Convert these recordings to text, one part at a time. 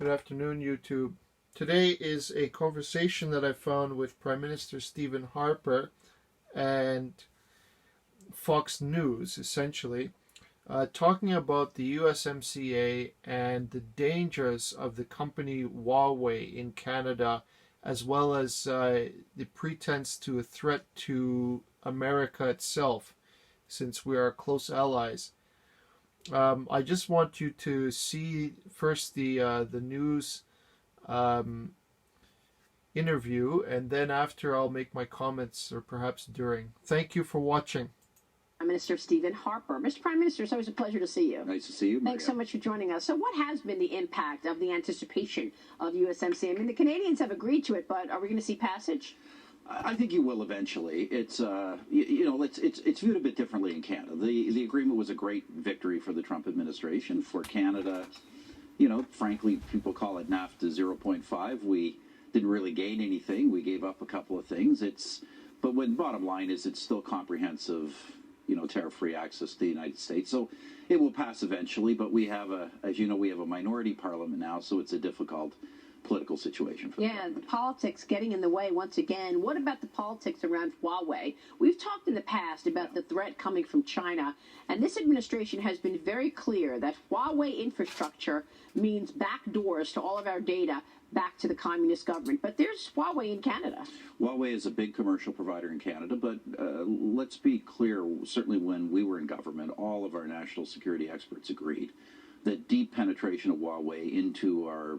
Good afternoon, YouTube. Today is a conversation that I found with Prime Minister Stephen Harper and Fox News, essentially, talking about the USMCA and the dangers of the company Huawei in Canada, as well as the pretense to a threat to America itself, since we are close allies. I just want you to see first the news interview, and then after I'll make my comments, or perhaps during. Thank you for watching. Prime Minister Stephen Harper. Mr. Prime Minister, it's always a pleasure to see you. Nice to see you, Maria. Thanks so much for joining us. So what has been the impact of the anticipation of USMCA? I mean, the Canadians have agreed to it, but are we going to see passage? I think you will eventually. It's it's viewed a bit differently in Canada. The agreement was a great victory for the Trump administration. For Canada, frankly, people call it NAFTA 0.5. We didn't really gain anything. We gave up a couple of things. But bottom line is it's still comprehensive, tariff-free access to the United States. So it will pass eventually. But we have we have a minority parliament now, so it's a difficult political situation for them. The politics getting in the way once again. What about the politics around Huawei? We've talked in the past about the threat coming from China, and this administration has been very clear that Huawei infrastructure means back doors to all of our data back to the communist government. But there's Huawei in Canada. Huawei is a big commercial provider in Canada, but let's be clear, certainly when we were in government, all of our national security experts agreed that deep penetration of Huawei into our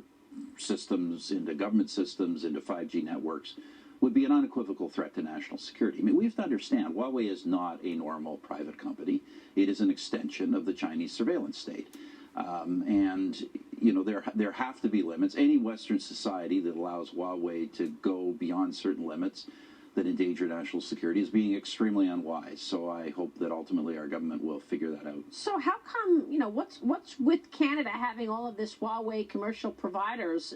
systems, into government systems, into 5G networks would be an unequivocal threat to national security. I mean, we have to understand, Huawei is not a normal private company. It is an extension of the Chinese surveillance state. There have to be limits. Any Western society that allows Huawei to go beyond certain limits that endanger national security is being extremely unwise. So I hope that ultimately our government will figure that out. So how come, what's with Canada having all of this Huawei commercial providers,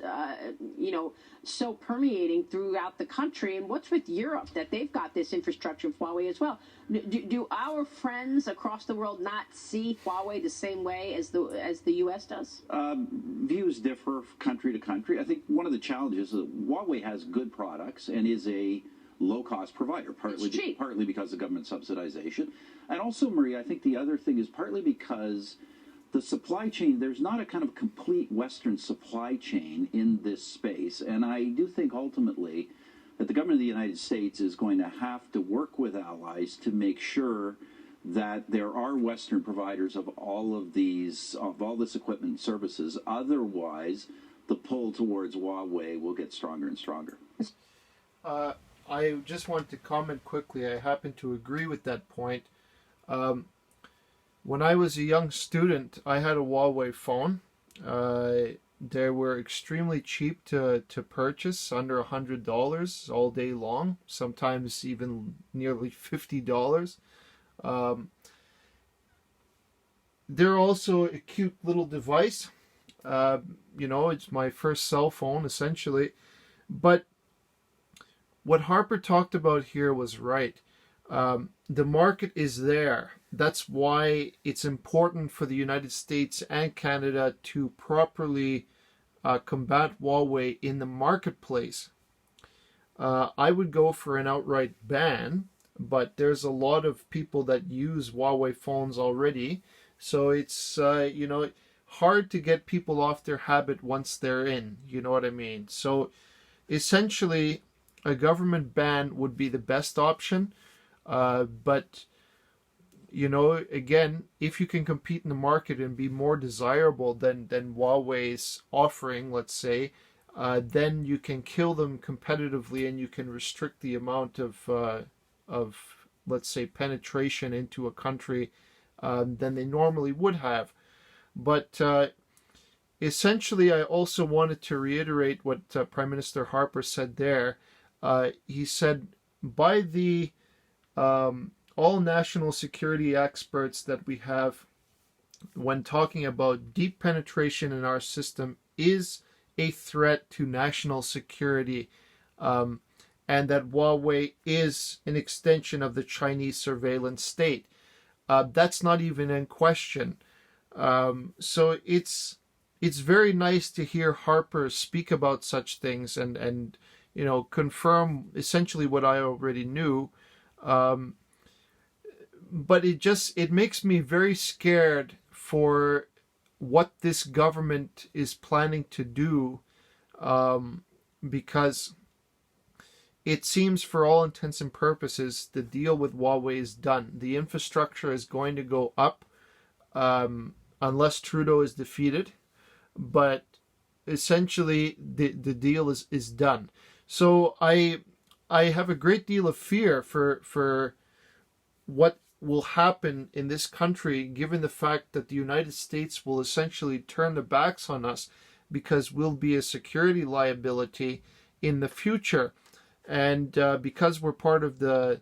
so permeating throughout the country? And what's with Europe that they've got this infrastructure of Huawei as well? Do our friends across the world not see Huawei the same way as the U.S. does? Views differ country to country. I think one of the challenges is that Huawei has good products and is a low-cost provider, partly because of government subsidization. And also, Maria, I think the other thing is partly because the supply chain, there's not a kind of complete Western supply chain in this space. And I do think ultimately that the government of the United States is going to have to work with allies to make sure that there are Western providers of all this equipment and services. Otherwise, the pull towards Huawei will get stronger and stronger. I just wanted to comment quickly. I happen to agree with that point. When I was a young student, I had a Huawei phone. They were extremely cheap to purchase, under $100 all day long, sometimes even nearly $50. They're also a cute little device. It's my first cell phone, essentially. But what Harper talked about here was right. The market is there. That's why it's important for the United States and Canada to properly combat Huawei in the marketplace. I would go for an outright ban, but there's a lot of people that use Huawei phones already. So it's, hard to get people off their habit once they're in. You know what I mean? So essentially, a government ban would be the best option, but again, if you can compete in the market and be more desirable than Huawei's offering, let's say, then you can kill them competitively and you can restrict the amount of let's say penetration into a country than they normally would have. But essentially, I also wanted to reiterate what Prime Minister Harper said there. He said, by the all national security experts that we have, when talking about deep penetration in our system is a threat to national security, and that Huawei is an extension of the Chinese surveillance state. That's not even in question. So it's it's very nice to hear Harper speak about such things and confirm essentially what I already knew. Um, but it makes me very scared for what this government is planning to do, because it seems for all intents and purposes the deal with Huawei is done. The infrastructure is going to go up, unless Trudeau is defeated, but essentially the deal is done. So I have a great deal of fear for what will happen in this country, given the fact that the United States will essentially turn their backs on us because we'll be a security liability in the future. And because we're part of the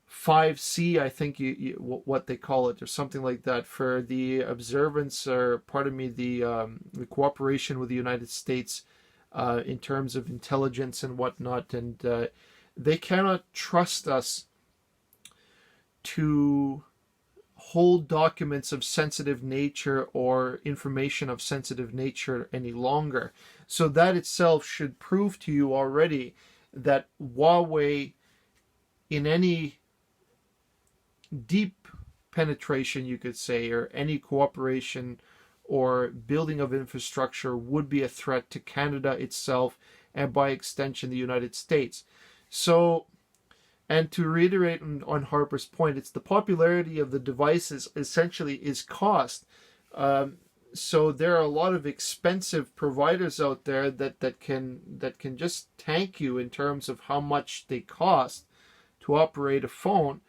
5C, I think what they call it, or something like that, for the observance, or pardon me, the cooperation with the United States in terms of intelligence and whatnot, and they cannot trust us to hold documents of sensitive nature or information of sensitive nature any longer. So that itself should prove to you already that Huawei, in any deep penetration, you could say, or any cooperation or building of infrastructure, would be a threat to Canada itself and by extension the United States. So, and to reiterate on Harper's point, it's the popularity of the devices essentially is cost. So there are a lot of expensive providers out there that can just tank you in terms of how much they cost to operate a phone,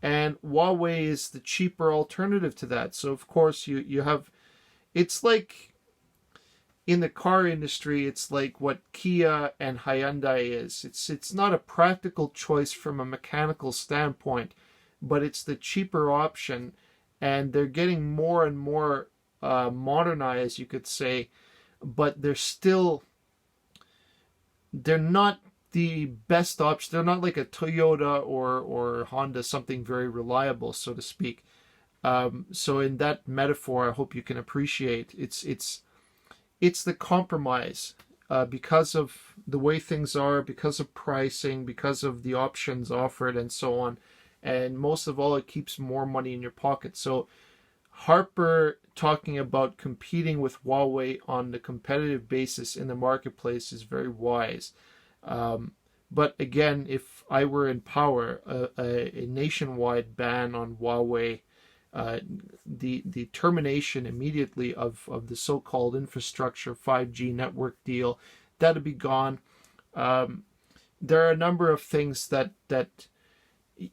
and Huawei is the cheaper alternative to that. So of course you have, it's like in the car industry, it's like what Kia and Hyundai is. It's not a practical choice from a mechanical standpoint, but it's the cheaper option, and they're getting more and more modernized, you could say, but they're not the best option. They're not like a Toyota or Honda, something very reliable, so to speak. So in that metaphor, I hope you can appreciate it's the compromise, because of the way things are, because of pricing, because of the options offered, and so on. And most of all, it keeps more money in your pocket. So Harper talking about competing with Huawei on the competitive basis in the marketplace is very wise. But again, if I were in power, a nationwide ban on Huawei, the termination immediately of the so-called infrastructure 5G network deal, that'd be gone. There are a number of things that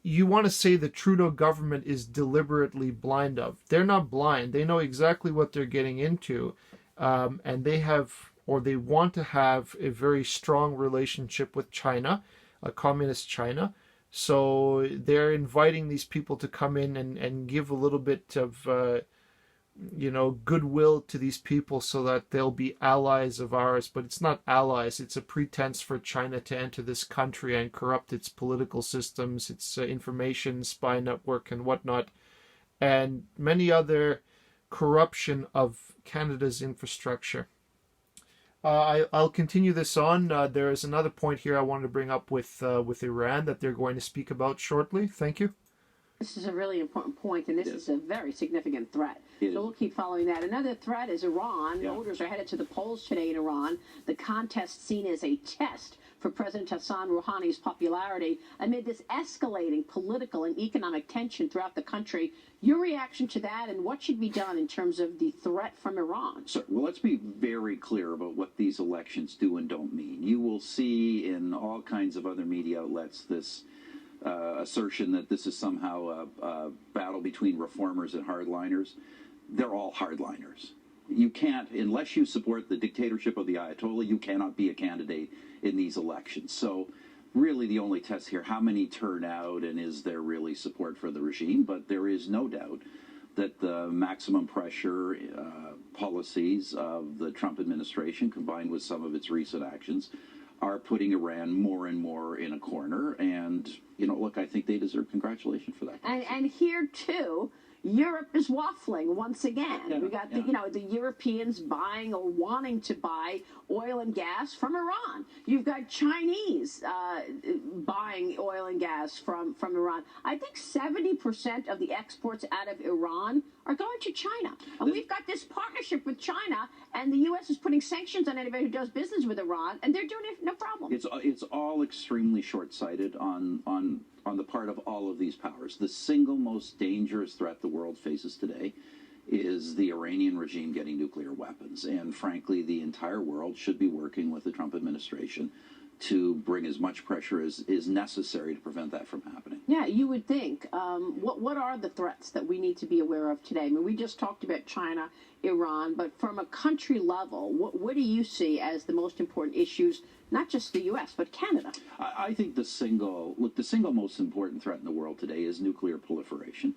you want to say the Trudeau government is deliberately blind of. They're not blind. They know exactly what they're getting into, and they have, or they want to have, a very strong relationship with China, a communist China. So they're inviting these people to come in and give a little bit of goodwill to these people so that they'll be allies of ours. But it's not allies. It's a pretense for China to enter this country and corrupt its political systems, its information spy network and whatnot, and many other corruption of Canada's infrastructure. I'll continue this on. There is another point here I wanted to bring up with Iran that they're going to speak about shortly. Thank you. This is a really important point, and this is a very significant threat. So we'll keep following that. Another threat is Iran. Yeah. Voters are headed to the polls today in Iran. The contest seen as a test for President Hassan Rouhani's popularity amid this escalating political and economic tension throughout the country. Your reaction to that, and what should be done in terms of the threat from Iran? So, well, let's be very clear about what these elections do and don't mean. You will see in all kinds of other media outlets this assertion that this is somehow a battle between reformers and hardliners. They're all hardliners. You can't, unless you support the dictatorship of the Ayatollah, you cannot be a candidate in these elections. So really the only test here, how many turn out, and is there really support for the regime? But there is no doubt that the maximum pressure policies of the Trump administration, combined with some of its recent actions, are putting Iran more and more in a corner. And, look, I think they deserve congratulations for that. And here, too, Europe is waffling once again. Yeah, We got yeah. the Europeans buying or wanting to buy oil and gas from Iran. You've got Chinese buying oil and gas from Iran. I think 70% of the exports out of Iran are going to China. And we've got this partnership with China, and the U.S. is putting sanctions on anybody who does business with Iran, and they're doing it no problem. It's all extremely short-sighted on the part of all of these powers. The single most dangerous threat the world faces today is the Iranian regime getting nuclear weapons. And frankly, the entire world should be working with the Trump administration to bring as much pressure as is necessary to prevent that from happening. Yeah, you would think. What are the threats that we need to be aware of today? I mean, we just talked about China, Iran, but from a country level, what do you see as the most important issues, not just the U.S., but Canada? I think the single most important threat in the world today is nuclear proliferation.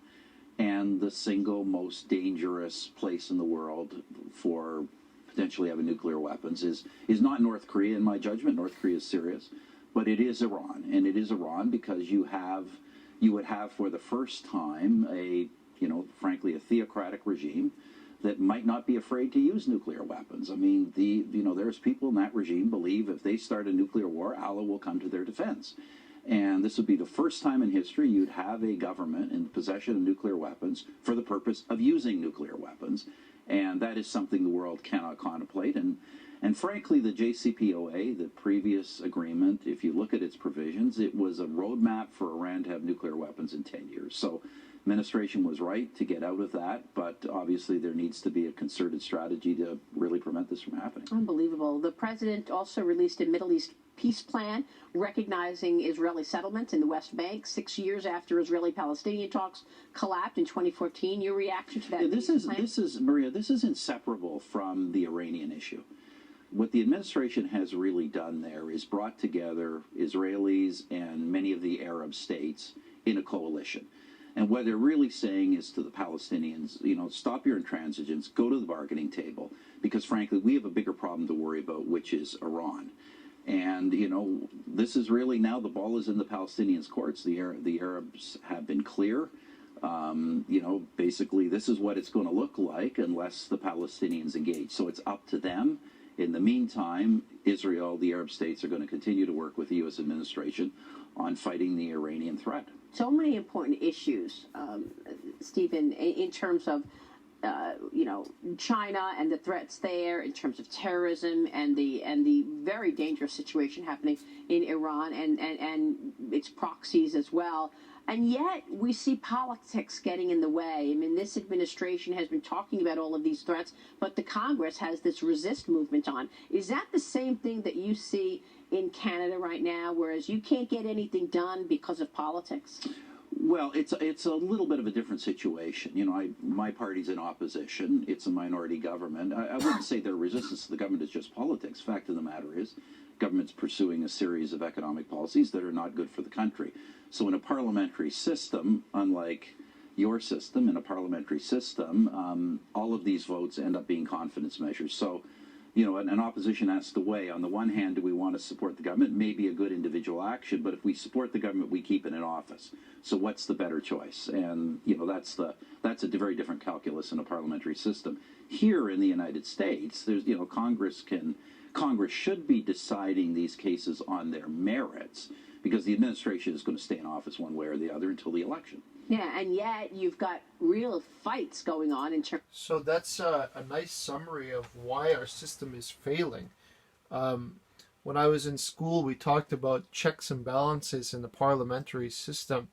And the single most dangerous place in the world for potentially having nuclear weapons is not North Korea, in my judgment. North Korea is serious, but it is Iran. And it is Iran because you would have for the first time frankly, a theocratic regime that might not be afraid to use nuclear weapons. I mean, there's people in that regime believe if they start a nuclear war, Allah will come to their defense. And this would be the first time in history you'd have a government in possession of nuclear weapons for the purpose of using nuclear weapons. And that is something the world cannot contemplate. And frankly, the JCPOA, the previous agreement, if you look at its provisions, it was a roadmap for Iran to have nuclear weapons in 10 years. So administration was right to get out of that, but obviously there needs to be a concerted strategy to really prevent this from happening. Unbelievable. The president also released a Middle East peace plan recognizing Israeli settlements in the West Bank 6 years after Israeli-Palestinian talks collapsed in 2014. Your reaction to that? Yeah, this is Maria. This is inseparable from the Iranian issue. What the administration has really done there is brought together Israelis and many of the Arab states in a coalition. And what they're really saying is to the Palestinians, stop your intransigence, go to the bargaining table, because frankly, we have a bigger problem to worry about, which is Iran. And, this is really now the ball is in the Palestinians' courts. The Arabs have been clear. Basically, this is what it's going to look like unless the Palestinians engage. So it's up to them. In the meantime, Israel, the Arab states are going to continue to work with the U.S. administration on fighting the Iranian threat. So many important issues, Stephen, in terms of China and the threats there, in terms of terrorism and the very dangerous situation happening in Iran and its proxies as well. And yet we see politics getting in the way. I mean, this administration has been talking about all of these threats, but the Congress has this resist movement on. Is that the same thing that you see in Canada right now, whereas you can't get anything done because of politics? Well, it's a little bit of a different situation. My party's in opposition. It's a minority government. I wouldn't say their resistance to the government is just politics. Fact of the matter is, government's pursuing a series of economic policies that are not good for the country. So in a parliamentary system, unlike your system, in a parliamentary system, all of these votes end up being confidence measures. So, an opposition has to weigh. On the one hand, do we want to support the government? Maybe a good individual action, but if we support the government, we keep it in office. So what's the better choice? And, that's a very different calculus in a parliamentary system. Here in the United States, there's, Congress should be deciding these cases on their merits because the administration is going to stay in office one way or the other until the election. Yeah, and yet you've got real fights going on in terms. So that's a nice summary of why our system is failing. When I was in school, we talked about checks and balances in the parliamentary system.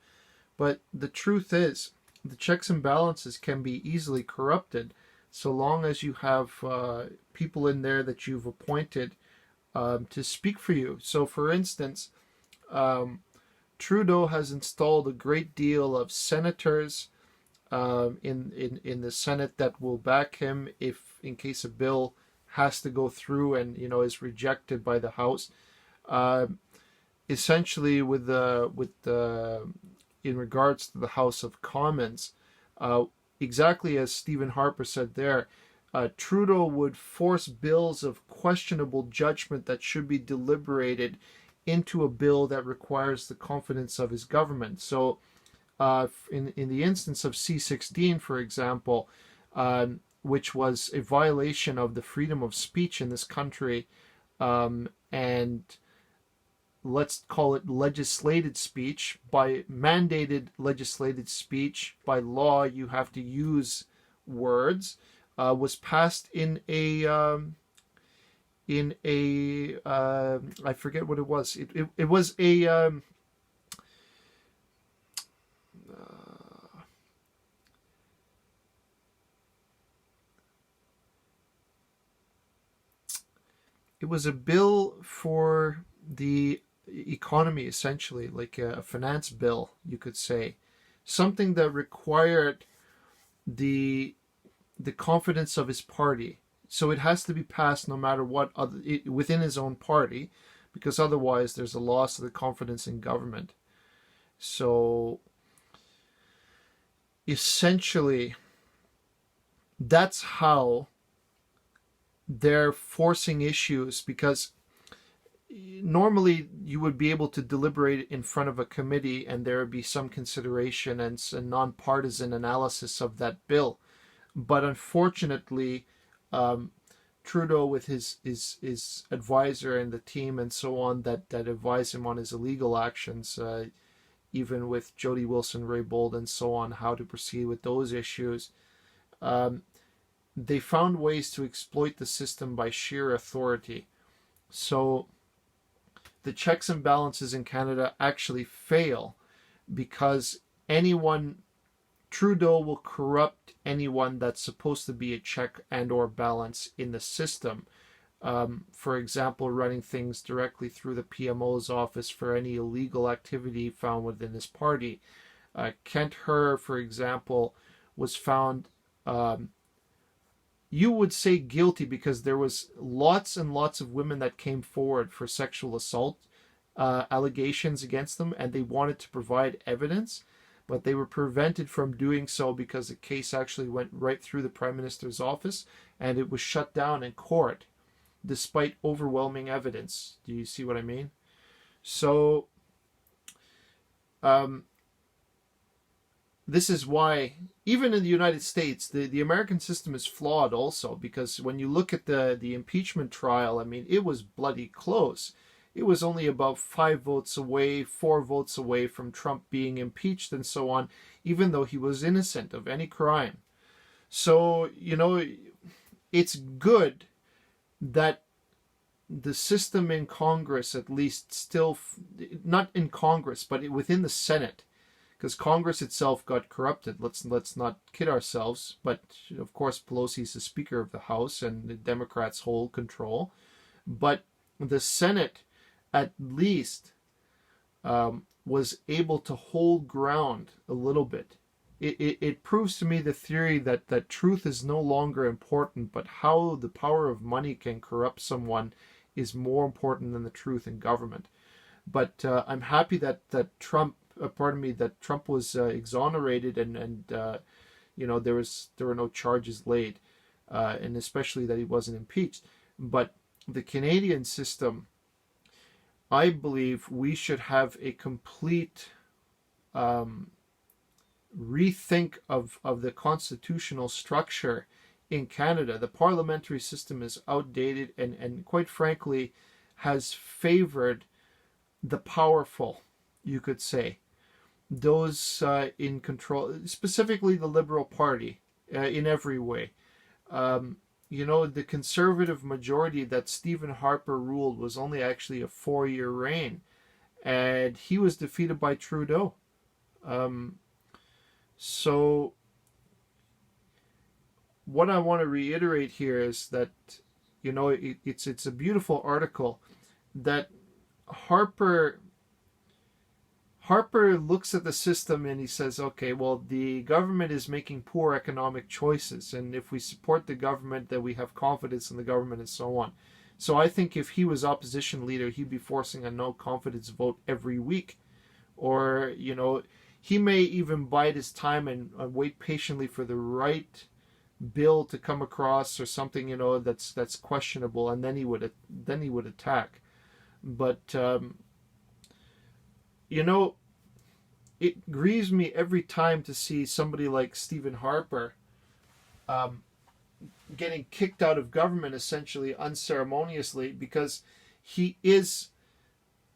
But the truth is, the checks and balances can be easily corrupted so long as you have people in there that you've appointed to speak for you. So, for instance, Trudeau has installed a great deal of senators in the Senate that will back him if, in case a bill has to go through and is rejected by the House. Essentially, in regards to the House of Commons, exactly as Stephen Harper said there, Trudeau would force bills of questionable judgment that should be deliberated into a bill that requires the confidence of his government. So in the instance of C-16, for example, which was a violation of the freedom of speech in this country, and let's call it legislated speech. By mandated legislated speech, by law, you have to use words, was passed in a I forget what it was. It was a it was a bill for the economy, essentially, like a finance bill, you could say, something that required the confidence of his party. So it has to be passed no matter what within his own party, because otherwise there's a loss of the confidence in government. So essentially, that's how they're forcing issues, because normally you would be able to deliberate in front of a committee and there would be some consideration and nonpartisan analysis of that bill. But unfortunately, Trudeau, with his advisor and the team and so on that advise him on his illegal actions, even with Jody Wilson-Raybould and so on, how to proceed with those issues, they found ways to exploit the system by sheer authority. So the checks and balances in Canada actually fail because Trudeau will corrupt anyone that's supposed to be a check and or balance in the system. For example, running things directly through the PMO's office for any illegal activity found within his party. Kent Herr, for example, was found, you would say guilty, because there was lots and lots of women that came forward for sexual assault allegations against them, and they wanted to provide evidence, but they were prevented from doing so because the case actually went right through the Prime Minister's office and it was shut down in court despite overwhelming evidence. Do you see what I mean? So this is why, even in the United States, the American system is flawed also, because when you look at the impeachment trial, I mean, it was bloody close. It was only about 4 votes away from Trump being impeached and so on, even though he was innocent of any crime. So, it's good that the system in Congress, at least still, not in Congress, but within the Senate, because Congress itself got corrupted. Let's not kid ourselves. But of course, Pelosi's the Speaker of the House, and the Democrats hold control. But the Senate, at least, was able to hold ground a little bit. It proves to me the theory that truth is no longer important, but how the power of money can corrupt someone is more important than the truth in government. But I'm happy that Trump was exonerated and there were no charges laid, and especially that he wasn't impeached. But the Canadian system, I believe we should have a complete rethink of the constitutional structure in Canada. The parliamentary system is outdated and quite frankly has favored the powerful, you could say. Those in control, specifically the Liberal Party, in every way. The Conservative majority that Stephen Harper ruled was only actually a 4-year reign, and he was defeated by Trudeau. So what I want to reiterate here is that, it's a beautiful article that Harper looks at the system and he says, okay, well, the government is making poor economic choices, and if we support the government, then we have confidence in the government and so on. So I think if he was opposition leader, he'd be forcing a no confidence vote every week. Or, he may even bide his time and wait patiently for the right bill to come across or something, that's questionable, and then he would it grieves me every time to see somebody like Stephen Harper getting kicked out of government essentially unceremoniously, because he is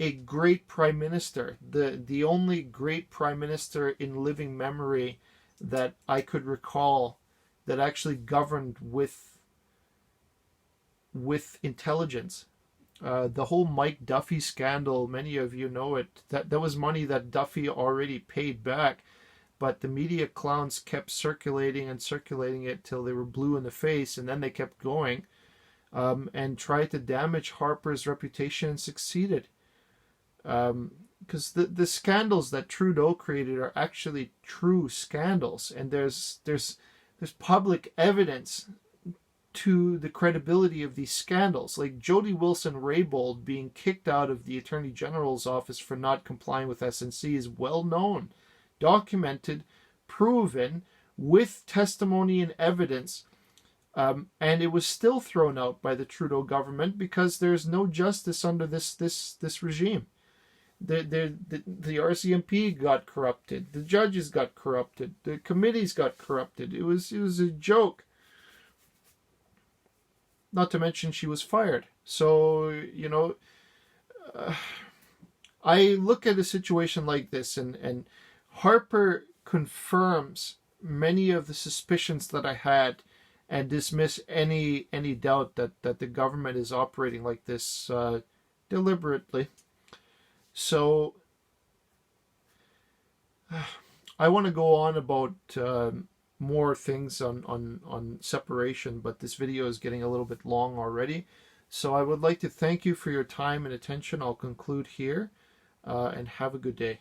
a great prime minister, the only great prime minister in living memory that I could recall that actually governed with intelligence. The whole Mike Duffy scandal, many of you know it. That was money that Duffy already paid back, but the media clowns kept circulating it till they were blue in the face, and then they kept going and tried to damage Harper's reputation and succeeded. Because the scandals that Trudeau created are actually true scandals, and there's public evidence to the credibility of these scandals. Like Jody Wilson-Raybould being kicked out of the Attorney General's office for not complying with SNC is well known, documented, proven, with testimony and evidence, and it was still thrown out by the Trudeau government because there's no justice under this regime. The RCMP got corrupted, the judges got corrupted, the committees got corrupted. It was a joke. Not to mention she was fired. So, I look at a situation like this, and Harper confirms many of the suspicions that I had and dismiss any doubt that the government is operating like this deliberately. So I want to go on about more things on separation, but this video is getting a little bit long already. So I would like to thank you for your time and attention. I'll conclude here, and have a good day.